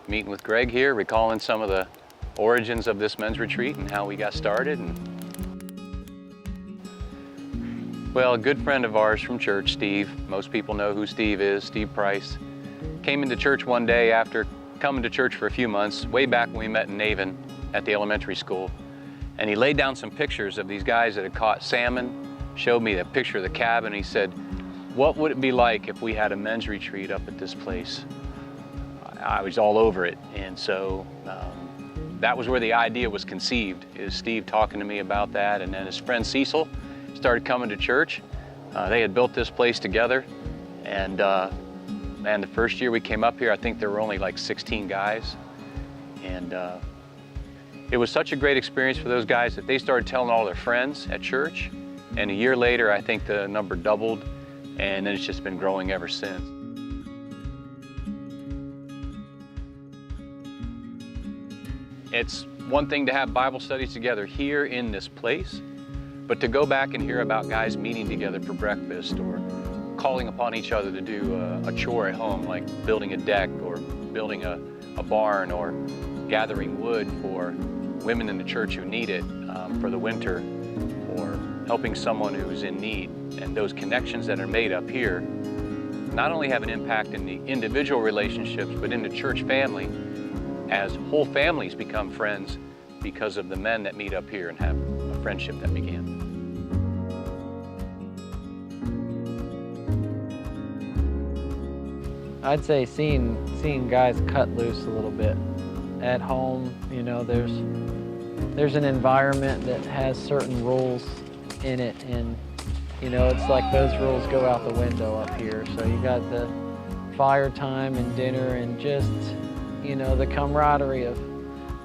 meeting with Greg here, recalling some of the origins of this men's retreat and how we got started. Well, a good friend of ours from church, Steve, most people know who Steve is, Steve Price, came into church one day after coming to church for a few months, way back when we met in Naven at the elementary school. And he laid down some pictures of these guys that had caught salmon, showed me a picture of the cabin. He said, what would it be like if we had a men's retreat up at this place? I was all over it. And so that was where the idea was conceived, is Steve talking to me about that. And then his friend Cecil started coming to church. They had built this place together. And man, the first year we came up here, I think there were only like 16 guys. And it was such a great experience for those guys that they started telling all their friends at church. And a year later, I think the number doubled, and then it's just been growing ever since. It's one thing to have Bible studies together here in this place, but to go back and hear about guys meeting together for breakfast or calling upon each other to do a chore at home, like building a deck or building a barn or gathering wood for women in the church who need it for the winter, or helping someone who's in need. And those connections that are made up here not only have an impact in the individual relationships, but in the church family, as whole families become friends because of the men that meet up here and have a friendship that began. I'd say seeing guys cut loose a little bit. At home, you know, there's an environment that has certain rules in it, and you know, it's like those rules go out the window up here. So you got the fire time and dinner and just, you know, the camaraderie of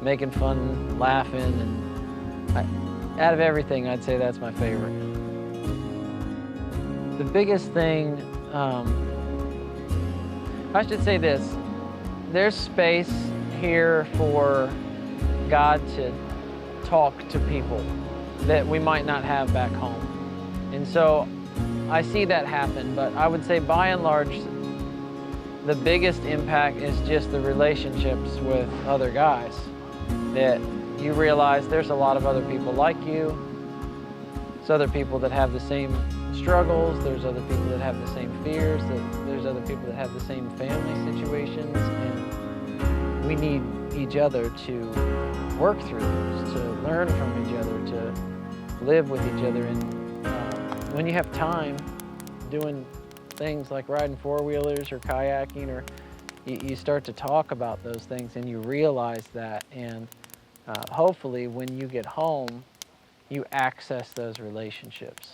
making fun, laughing, and out of everything, I'd say that's my favorite. The biggest thing, I should say this, there's space here for God to talk to people that we might not have back home. And so I see that happen, but I would say by and large, the biggest impact is just the relationships with other guys, that you realize there's a lot of other people like you. There's other people that have the same struggles. There's other people that have the same fears. There's other people that have the same family situations. And we need each other to work through those, to learn from each other, to live with each other. And when you have time doing things like riding four-wheelers or kayaking, or you start to talk about those things and you realize that, and hopefully when you get home, you access those relationships.